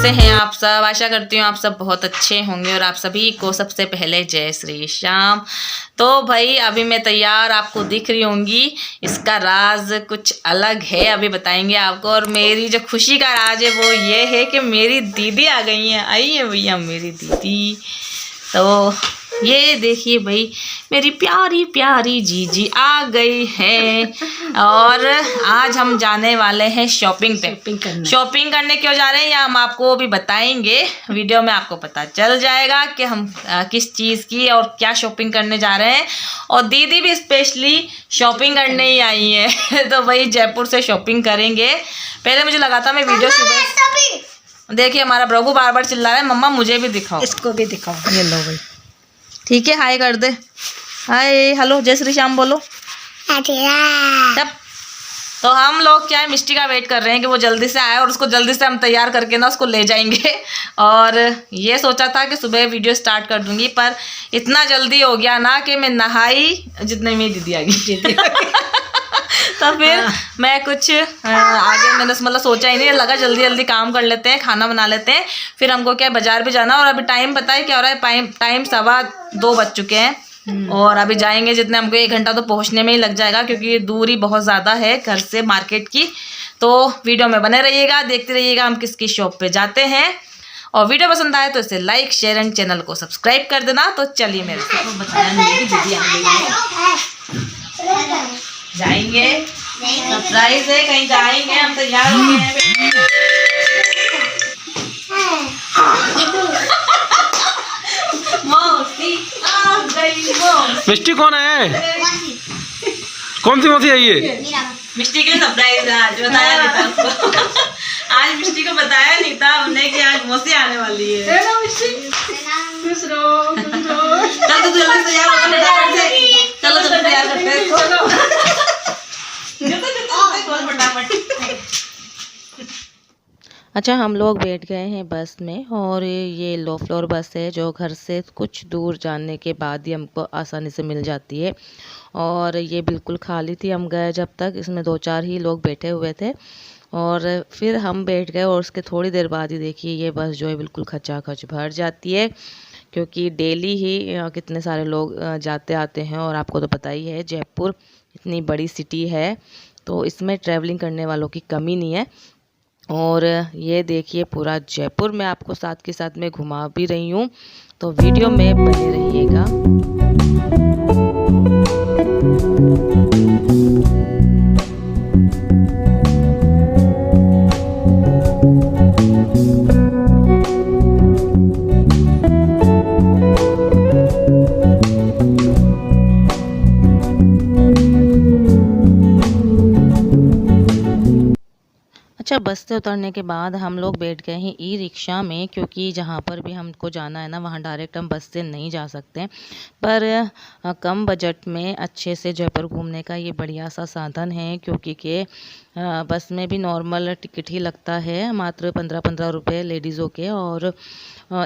कैसे हैं आप सब। आशा करती हूँ आप सब बहुत अच्छे होंगे और आप सभी को सबसे पहले जय श्री श्याम। तो भाई अभी मैं तैयार आपको दिख रही होंगी, इसका राज कुछ अलग है, अभी बताएंगे आपको। और मेरी जो खुशी का राज है वो ये है कि मेरी दीदी आ गई हैं। आई है भैया मेरी दीदी। तो ये देखिए भाई, मेरी प्यारी प्यारी जीजी आ गई है। और आज हम जाने वाले हैं शॉपिंग पे। शॉपिंग करने क्यों जा रहे हैं या हम आपको भी बताएंगे, वीडियो में आपको पता चल जाएगा कि हम किस चीज़ की और क्या शॉपिंग करने जा रहे हैं। और दीदी भी स्पेशली शॉपिंग करने ही आई है। तो भाई जयपुर से शॉपिंग करेंगे। पहले मुझे लगा था मैं वीडियो सुबह देखिए, हमारा प्रभु बार बार चिल्ला रहा है, मम्मा मुझे भी दिखाओ, इसको भी दिखाओ। ये लो भाई, ठीक है, हाय कर दे, हाय हेलो जय श्री श्याम बोलो। तब तो हम लोग क्या है, मिष्टी का वेट कर रहे हैं कि वो जल्दी से आए और उसको जल्दी से हम तैयार करके ना उसको ले जाएंगे। और ये सोचा था कि सुबह वीडियो स्टार्ट कर दूंगी, पर इतना जल्दी हो गया ना कि मैं नहाई जितने में दीदी आ गई। तो फिर मैं कुछ आगे मैंने मतलब सोचा ही नहीं, लगा जल्दी जल्दी काम कर लेते हैं, खाना बना लेते हैं, फिर हमको क्या बाजार भी जाना। और अभी टाइम पता है क्या हो रहा है, टाइम 2:15 बज चुके हैं। और अभी जाएंगे जितने हमको 1 घंटा तो पहुंचने में ही लग जाएगा, क्योंकि दूरी बहुत ज़्यादा है घर से मार्केट की। तो वीडियो में बने रहिएगा, देखते रहिएगा हम किसकी शॉप पे जाते हैं। और वीडियो पसंद आए तो इसे लाइक शेयर एंड चैनल को सब्सक्राइब कर देना। तो चलिए मेरे को बताया नहीं कि दीदी आ गई, जाएंगे, सरप्राइज है, कहीं जाएंगे, हम तैयार हो गए हैं। मिष्टी कौन है? कौन सी मौसी है ये? मिष्टी के लिए सरप्राइज है आज, बताया नहीं था उसको। आज मिष्टी को बताया नहीं था हमने कि आज मौसी आने वाली है। चल तो जल्दी तैयार हो, चलो चलो तैयार करते हैं। अच्छा, हम लोग बैठ गए हैं बस में और ये लो फ्लोर बस है जो घर से कुछ दूर जाने के बाद ही हमको आसानी से मिल जाती है। और ये बिल्कुल खाली थी, हम गए जब तक इसमें 2-4 ही लोग बैठे हुए थे और फिर हम बैठ गए। और उसके थोड़ी देर बाद ही देखिए ये बस जो है बिल्कुल खचाखच भर जाती है, क्योंकि डेली ही कितने सारे लोग जाते आते हैं। और आपको तो पता ही है जयपुर इतनी बड़ी सिटी है, तो इसमें ट्रैवलिंग करने वालों की कमी नहीं है। और ये देखिए पूरा जयपुर मैं आपको साथ के साथ में घुमा भी रही हूँ, तो वीडियो में बने रहिएगा। अच्छा, बस से उतरने के बाद हम लोग बैठ गए हैं ई रिक्शा में, क्योंकि जहाँ पर भी हमको जाना है ना वहाँ डायरेक्ट हम बस से नहीं जा सकते। पर कम बजट में अच्छे से जयपुर घूमने का ये बढ़िया सा साधन है, क्योंकि के बस में भी नॉर्मल टिकट ही लगता है, मात्र 15-15 रुपये लेडीज़ों के। और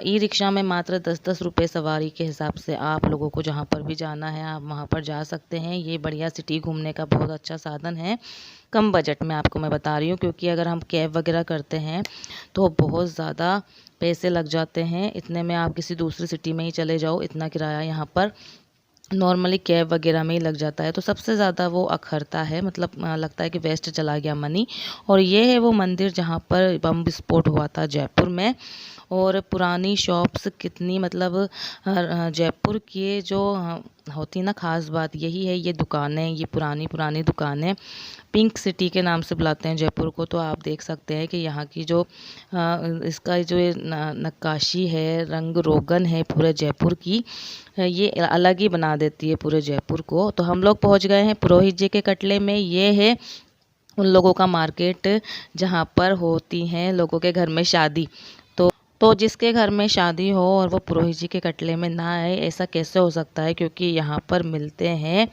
ई रिक्शा में मात्र 10-10 रुपये सवारी के हिसाब से आप लोगों को जहाँ पर भी जाना है आप वहाँ पर जा सकते हैं। ये बढ़िया सिटी घूमने का बहुत अच्छा साधन है, कम बजट में आपको मैं बता रही हूँ। क्योंकि अगर हम कैब वगैरह करते हैं तो बहुत ज़्यादा पैसे लग जाते हैं, इतने में आप किसी दूसरी सिटी में ही चले जाओ, इतना किराया यहाँ पर नॉर्मली कैब वगैरह में ही लग जाता है। तो सबसे ज़्यादा वो अखरता है, मतलब लगता है कि वेस्ट चला गया मनी। और ये है वो मंदिर जहाँ पर बम विस्फोट हुआ था जयपुर में। और पुरानी शॉप्स कितनी, मतलब जयपुर की जो होती ना ख़ास बात यही है, ये दुकानें, ये पुरानी पुरानी दुकानें पिंक सिटी के नाम से बुलाते हैं जयपुर को। तो आप देख सकते हैं कि यहाँ की जो इसका जो नक्काशी है, रंग रोगन है पूरे जयपुर की, ये अलग ही बना देती है पूरे जयपुर को। तो हम लोग पहुँच गए हैं पुरोहित जी के कटले में। ये है उन लोगों का मार्केट जहाँ पर होती हैं लोगों के घर में शादी। तो तो जिसके घर में शादी हो और वो पुरोहित जी के कटले में ना आए, ऐसा कैसे हो सकता है? क्योंकि यहाँ पर मिलते हैं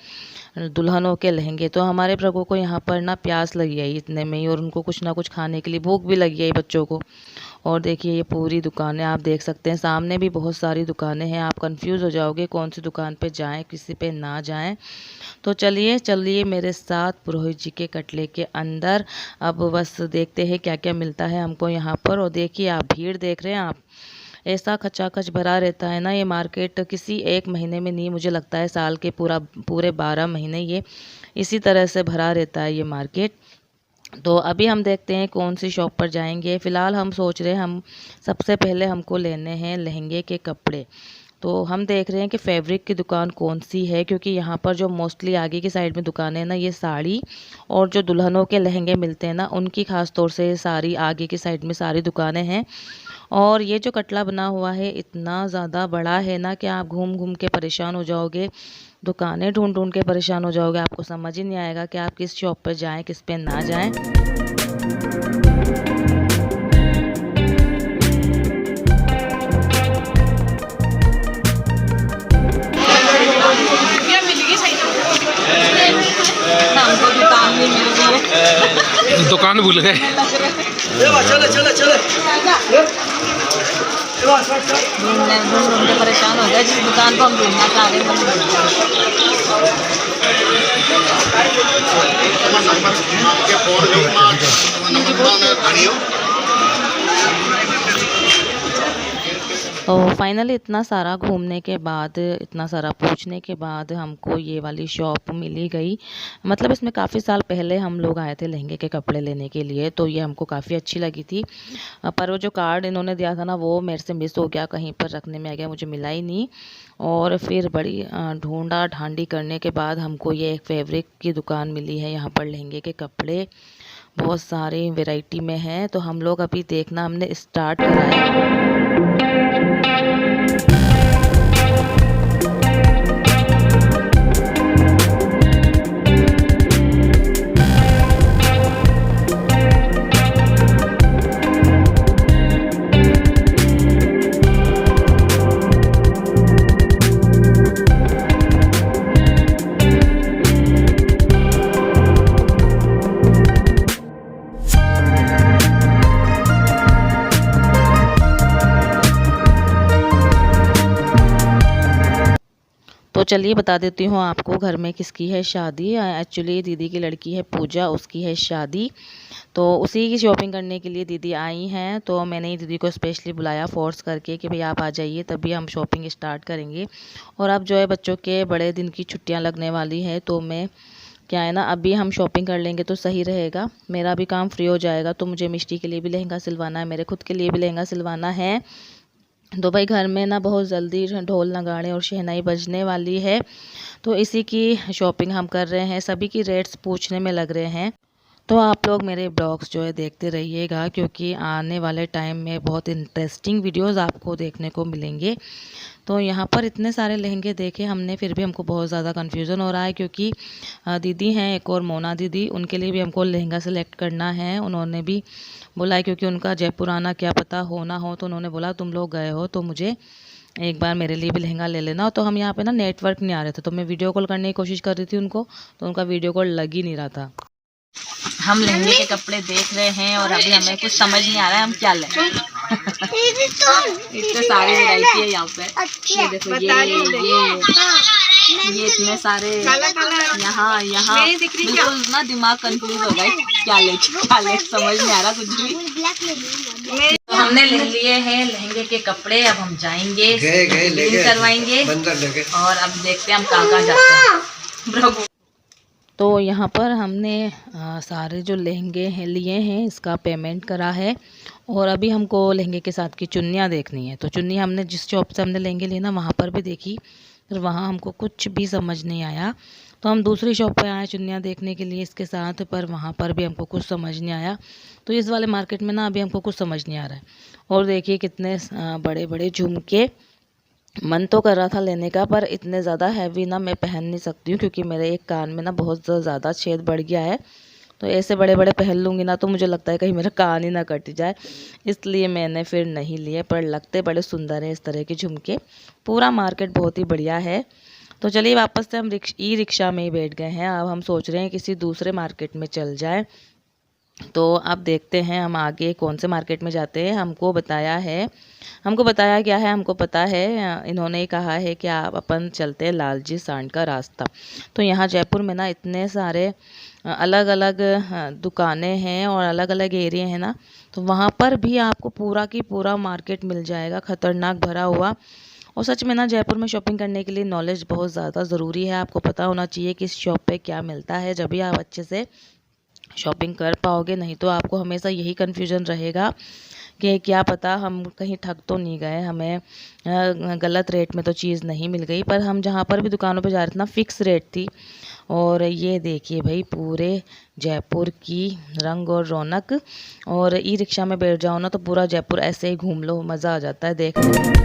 दुल्हनों के लहंगे। तो हमारे प्रभु को यहाँ पर ना प्यास लगी है इतने में ही, और उनको कुछ ना कुछ खाने के लिए भूख भी लगी है बच्चों को। और देखिए ये पूरी दुकानें आप देख सकते हैं, सामने भी बहुत सारी दुकानें हैं। आप कंफ्यूज हो जाओगे कौन सी दुकान पे जाएं, किसी पे ना जाएं। तो चलिए चलिए मेरे साथ पुरोहित जी के कटले के अंदर। अब बस देखते हैं क्या क्या मिलता है हमको यहाँ पर। और देखिए आप भीड़ देख रहे हैं आप, ऐसा खचाखच भरा रहता है ना ये मार्केट। किसी एक महीने में नहीं, मुझे लगता है साल के पूरे 12 महीने ये इसी तरह से भरा रहता है ये मार्केट। तो अभी हम देखते हैं कौन सी शॉप पर जाएंगे। फ़िलहाल हम सोच रहे हैं हम सबसे पहले हमको लेने हैं लहंगे के कपड़े। तो हम देख रहे हैं कि फैब्रिक की दुकान कौन सी है, क्योंकि यहाँ पर जो मोस्टली आगे की साइड में दुकानें हैं ना, ये साड़ी और जो दुल्हनों के लहंगे मिलते हैं ना, उनकी ख़ास तौर से सारी आगे की साइड में सारी दुकानें हैं। और ये जो कटला बना हुआ है इतना ज़्यादा बड़ा है ना कि आप घूम घूम के परेशान हो जाओगे, दुकानें ढूंढ ढूंढ के परेशान हो जाओगे। आपको समझ ही नहीं आएगा कि आप किस शॉप पर जाएं, किस पे ना जाएं। हमको दुकान नहीं मिल रही है। दुकान भूल गए। ढूंढ के परेशान हो गए, जिस दुकान को हम ढूंढना चाह रहे हैं। तो फाइनली इतना सारा घूमने के बाद, इतना सारा पूछने के बाद हमको ये वाली शॉप मिली गई। मतलब इसमें काफ़ी साल पहले हम लोग आए थे लहंगे के कपड़े लेने के लिए, तो ये हमको काफ़ी अच्छी लगी थी। पर वो जो कार्ड इन्होंने दिया था ना, वो मेरे से मिस हो गया, कहीं पर रखने में आ गया, मुझे मिला ही नहीं। और फिर बड़ी ढूंढा ढांडी करने के बाद हमको ये एक फैब्रिक की दुकान मिली है। यहाँ पर लहंगे के कपड़े बहुत सारी वैरायटी में हैं। तो हम लोग अभी देखना हमने स्टार्ट करा है। तो चलिए बता देती हूँ आपको घर में किसकी है शादी। एक्चुअली दीदी की लड़की है पूजा, उसकी है शादी। तो उसी की शॉपिंग करने के लिए दीदी आई हैं। तो मैंने ही दीदी को स्पेशली बुलाया फ़ोर्स करके कि भाई आप आ जाइए, तभी हम शॉपिंग स्टार्ट करेंगे। और अब जो है बच्चों के बड़े दिन की छुट्टियाँ लगने वाली है, तो मैं क्या है ना, अभी हम शॉपिंग कर लेंगे तो सही रहेगा, मेरा भी काम फ्री हो जाएगा। तो मुझे मिष्टी के लिए भी लहंगा सिलवाना है, मेरे खुद के लिए भी लहंगा सिलवाना है। तो भाई घर में ना बहुत जल्दी ढोल नगाड़े और शहनाई बजने वाली है, तो इसी की शॉपिंग हम कर रहे हैं। सभी की रेट्स पूछने में लग रहे हैं। तो आप लोग मेरे ब्लॉग्स जो है देखते रहिएगा, क्योंकि आने वाले टाइम में बहुत इंटरेस्टिंग वीडियोस आपको देखने को मिलेंगे। तो यहाँ पर इतने सारे लहंगे देखे हमने, फिर भी हमको बहुत ज़्यादा कन्फ्यूज़न हो रहा है, क्योंकि दीदी हैं एक और मोना दीदी, उनके लिए भी हमको लहंगा सेलेक्ट करना है। उन्होंने भी बोला है, क्योंकि उनका जयपुर आना क्या पता हो ना हो, तो उन्होंने बोला तुम लोग गए हो तो मुझे एक बार मेरे लिए भी लहंगा ले लेना। तो हम यहाँ पे ना नेटवर्क नहीं आ रहे थे, तो मैं वीडियो कॉल करने की कोशिश कर रही थी उनको, तो उनका वीडियो कॉल लग ही नहीं रहा था। हम लहंगे के कपड़े देख रहे हैं और अभी हमें कुछ समझ नहीं आ रहा है हम क्या लें। इतने सारी वैरायटी है यहाँ पे। ये देखो ये इतने सारे, यहाँ बिल्कुल ना दिमाग कंफ्यूज हो गए, क्या ले समझ नहीं आ रहा कुछ भी। तो हमने ले लिए हैं लहंगे के कपड़े, अब हम जाएंगे करवाएंगे और अब देखते हैं हम कहाँ जाते हैं। तो यहाँ पर हमने सारे जो लहंगे हैं लिए हैं, इसका पेमेंट करा है। और अभी हमको लहंगे के साथ की चुन्नियाँ देखनी है। तो चुन्नी हमने जिस शॉप से हमने लहंगे लिए ना, वहाँ पर भी देखी, फिर वहाँ हमको कुछ भी समझ नहीं आया। तो हम दूसरी शॉप पे आए चुन्नियाँ देखने के लिए इसके साथ, पर वहाँ पर भी हमको कुछ समझ नहीं आया। तो इस वाले मार्केट में ना अभी हमको कुछ समझ नहीं आ रहा है। और देखिए कितने बड़े बड़े झुमके, मन तो कर रहा था लेने का, पर इतने ज़्यादा हैवी ना मैं पहन नहीं सकती हूँ, क्योंकि मेरे एक कान में ना बहुत ज़्यादा छेद बढ़ गया है। तो ऐसे बड़े बड़े पहन लूँगी ना तो मुझे लगता है कहीं मेरा कान ही ना कट जाए, इसलिए मैंने फिर नहीं लिए। पर लगते बड़े सुंदर हैं इस तरह के झुमके। पूरा मार्केट बहुत ही बढ़िया है। तो चलिए वापस से हम ई रिक्शा में ही बैठ गए हैं। अब हम सोच रहे हैं किसी दूसरे मार्केट में चल जाए। तो अब देखते हैं हम आगे कौन से मार्केट में जाते हैं। हमको बताया क्या है, हमको पता है, इन्होंने कहा है कि आप अपन चलते हैं लालजी सांड का रास्ता। तो यहाँ जयपुर में ना इतने सारे अलग अलग दुकानें हैं और अलग अलग एरिया हैं ना, तो वहाँ पर भी आपको पूरा की पूरा मार्केट मिल जाएगा, खतरनाक भरा हुआ। और सच में ना जयपुर में शॉपिंग करने के लिए नॉलेज बहुत ज़्यादा ज़रूरी है। आपको पता होना चाहिए कि इस शॉप पे क्या मिलता है, जब भी आप अच्छे से शॉपिंग कर पाओगे। नहीं तो आपको हमेशा यही कन्फ्यूज़न रहेगा कि क्या पता हम कहीं ठग तो नहीं गए, हमें गलत रेट में तो चीज़ नहीं मिल गई। पर हम जहाँ पर भी दुकानों पे जा रहे थे ना, फ़िक्स रेट थी। और ये देखिए भाई पूरे जयपुर की रंग और रौनक। और ई रिक्शा में बैठ जाओ ना तो पूरा जयपुर ऐसे ही घूम लो, मज़ा आ जाता है देखने में।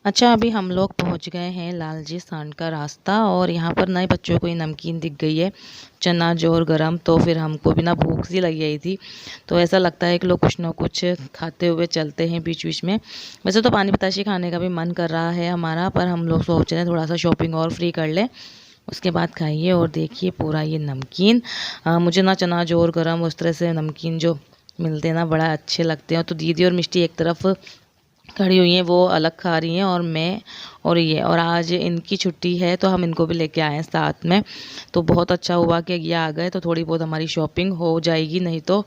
अच्छा, अभी हम लोग पहुंच गए हैं लालजी सांड का रास्ता। और यहाँ पर नए बच्चों को ये नमकीन दिख गई है, चना जोर गरम। तो फिर हमको भी ना भूख सी लगी गई थी, तो ऐसा लगता है कि लोग कुछ ना कुछ खाते हुए चलते हैं बीच बीच में। वैसे तो पानी बताशे खाने का भी मन कर रहा है हमारा, पर हम लोग सोच रहे हैं थोड़ा सा शॉपिंग और फ्री कर लें, उसके बाद खाइए। और देखिए पूरा ये नमकीन, मुझे ना चना जोर गरम उस तरह से नमकीन जो मिलते हैं ना बड़ा अच्छे लगते हैं। तो दीदी और मिष्टी एक तरफ खड़ी हुई हैं, वो अलग खा रही हैं, और मैं और ये, और आज इनकी छुट्टी है तो हम इनको भी लेके आए हैं साथ में। तो बहुत अच्छा हुआ कि ये आ गए, तो थोड़ी बहुत हमारी शॉपिंग हो जाएगी। नहीं तो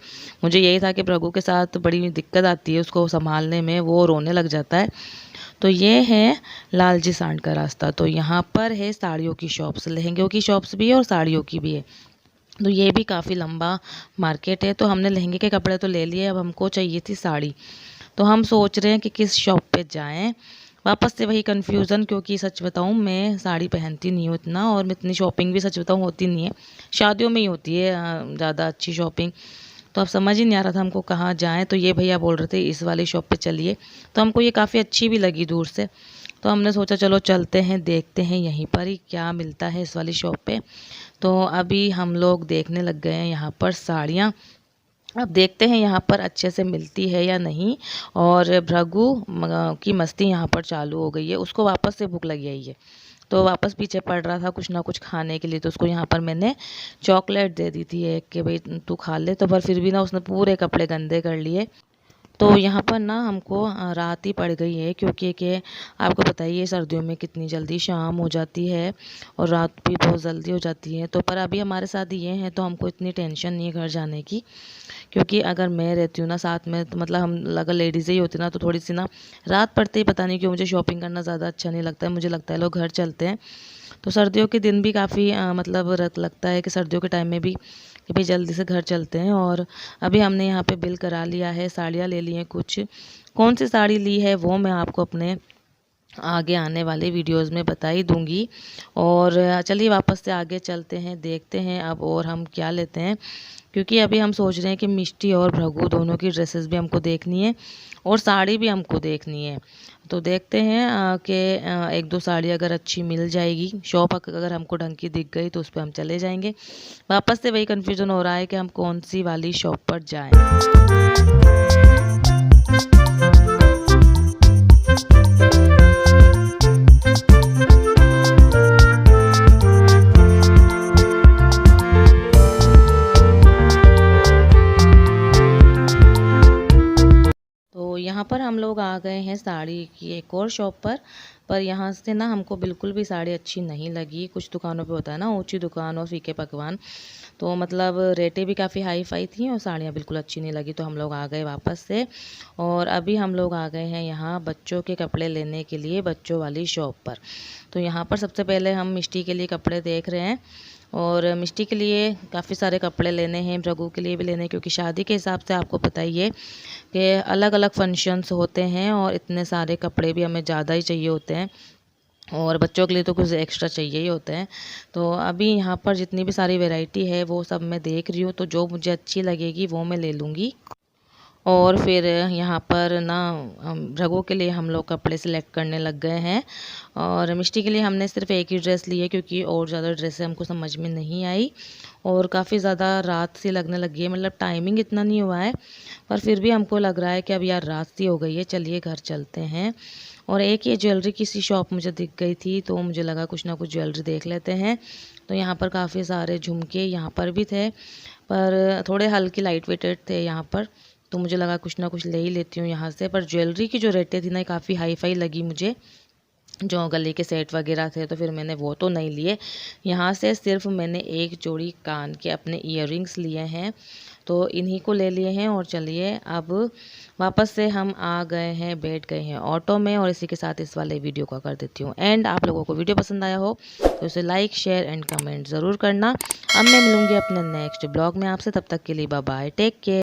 मुझे यही था कि प्रभु के साथ बड़ी दिक्कत आती है उसको संभालने में, वो रोने लग जाता है। तो ये है लालजी सांड का रास्ता। तो यहाँ पर है साड़ियों की शॉप्स, लहंगों की शॉप्स भी है और साड़ियों की भी है। तो ये भी काफ़ी लंबा मार्केट है। तो हमने लहंगे के कपड़े तो ले लिए, अब हमको चाहिए थी साड़ी। तो हम सोच रहे हैं कि किस शॉप पे जाएं। वापस से वही कन्फ्यूज़न, क्योंकि सच बताऊं मैं साड़ी पहनती नहीं हूँ इतना, और मैं इतनी शॉपिंग भी सच बताऊं होती नहीं है, शादियों में ही होती है ज़्यादा अच्छी शॉपिंग। तो अब समझ ही नहीं आ रहा था हमको कहाँ जाएं। तो ये भैया बोल रहे थे इस वाली शॉप पे चलिए, तो हमको ये काफ़ी अच्छी भी लगी दूर से। तो हमने सोचा चलो चलते हैं, देखते हैं यहीं पर ही क्या मिलता है इस वाली शॉप पे। तो अभी हम लोग देखने लग गए हैं यहाँ पर साड़ियाँ। अब देखते हैं यहाँ पर अच्छे से मिलती है या नहीं। और भृगु की मस्ती यहाँ पर चालू हो गई है, उसको वापस से भूख लगी आई है, तो वापस पीछे पड़ रहा था कुछ ना कुछ खाने के लिए। तो उसको यहाँ पर मैंने चॉकलेट दे दी थी एक, कि भाई तू खा ले। तो पर फिर भी ना उसने पूरे कपड़े गंदे कर लिए। तो यहाँ पर ना हमको रात ही पड़ गई है, क्योंकि कि आपको पता ही है सर्दियों में कितनी जल्दी शाम हो जाती है और रात भी बहुत जल्दी हो जाती है। तो पर अभी हमारे साथ ये हैं तो हमको इतनी टेंशन नहीं है घर जाने की, क्योंकि अगर मैं रहती हूँ ना साथ में, तो मतलब हम अगर लेडीज़ ही होती ना तो थोड़ी सी ना रात पड़ते ही पता नहीं क्यों मुझे शॉपिंग करना ज़्यादा अच्छा नहीं लगता है। मुझे लगता है लोग घर चलते हैं। तो सर्दियों के दिन भी काफ़ी मतलब लगता है कि सर्दियों के टाइम में भी कि भाई जल्दी से घर चलते हैं। और अभी हमने यहाँ पे बिल करा लिया है, साड़ियाँ ले ली हैं कुछ। कौन सी साड़ी ली है वो मैं आपको अपने आगे आने वाले वीडियोस में बता ही दूंगी। और चलिए वापस से आगे चलते हैं, देखते हैं अब और हम क्या लेते हैं, क्योंकि अभी हम सोच रहे हैं कि मिष्टी और भृगु दोनों की ड्रेसेस भी हमको देखनी है और साड़ी भी हमको देखनी है। तो देखते हैं कि एक दो साड़ी अगर अच्छी मिल जाएगी, शॉप अगर हमको ढंग की दिख गई तो उस पर हम चले जाएंगे। वापस से वही कन्फ्यूज़न हो रहा है कि हम कौन सी वाली शॉप पर जाएं। यहाँ पर हम लोग आ गए हैं साड़ी की एक और शॉप पर यहाँ से ना हमको बिल्कुल भी साड़ी अच्छी नहीं लगी। कुछ दुकानों पे होता है ना ऊंची दुकान और फीके पकवान, तो मतलब रेटें भी काफ़ी हाई फाई थी और साड़ियाँ बिल्कुल अच्छी नहीं लगी। तो हम लोग आ गए वापस से, और अभी हम लोग आ गए हैं यहाँ बच्चों के कपड़े लेने के लिए, बच्चों वाली शॉप पर। तो यहाँ पर सबसे पहले हम मिष्टी के लिए कपड़े देख रहे हैं। और मिष्टी के लिए काफ़ी सारे कपड़े लेने हैं, रघु के लिए भी लेने हैं, क्योंकि शादी के हिसाब से आपको पता ही है कि अलग अलग फंक्शंस होते हैं और इतने सारे कपड़े भी हमें ज़्यादा ही चाहिए होते हैं, और बच्चों के लिए तो कुछ एक्स्ट्रा चाहिए ही होते हैं। तो अभी यहाँ पर जितनी भी सारी वैरायटी है वो सब मैं देख रही हूँ, तो जो मुझे अच्छी लगेगी वो मैं ले लूँगी। और फिर यहाँ पर ना रघु के लिए हम लोग कपड़े सिलेक्ट करने लग गए हैं, और मिष्टी के लिए हमने सिर्फ एक ही ड्रेस ली है, क्योंकि और ज़्यादा ड्रेसें हमको समझ में नहीं आई और काफ़ी ज़्यादा रात सी लगने लगी है। मतलब टाइमिंग इतना नहीं हुआ है, पर फिर भी हमको लग रहा है कि अब यार रात सी हो गई है, चलिए घर चलते हैं। और एक ये ज्वेलरी किसी शॉप मुझे दिख गई थी, तो मुझे लगा कुछ ना कुछ ज्वेलरी देख लेते हैं। तो यहाँ पर काफ़ी सारे झुमके यहाँ पर भी थे, पर थोड़े हल्की लाइट वेटेड थे यहाँ पर, तो मुझे लगा कुछ ना कुछ ले ही लेती हूँ यहाँ से। पर ज्वेलरी की जो रेटें थी ना काफ़ी हाई फाई लगी मुझे, जो गले के सेट वगैरह थे, तो फिर मैंने वो तो नहीं लिए। यहाँ से सिर्फ मैंने एक जोड़ी कान के अपने ईयररिंग्स लिए हैं, तो इन्हीं को ले लिए हैं। और चलिए अब वापस से हम आ गए हैं, बैठ गए हैं ऑटो में, और इसी के साथ इस वाले वीडियो को कर देती हूँ एंड। आप लोगों को वीडियो पसंद आया हो तो इसे लाइक शेयर एंड कमेंट ज़रूर करना। अब मैं मिलूँगी अपने नेक्स्ट ब्लॉग में आपसे, तब तक के लिए बाय बाय, टेक केयर।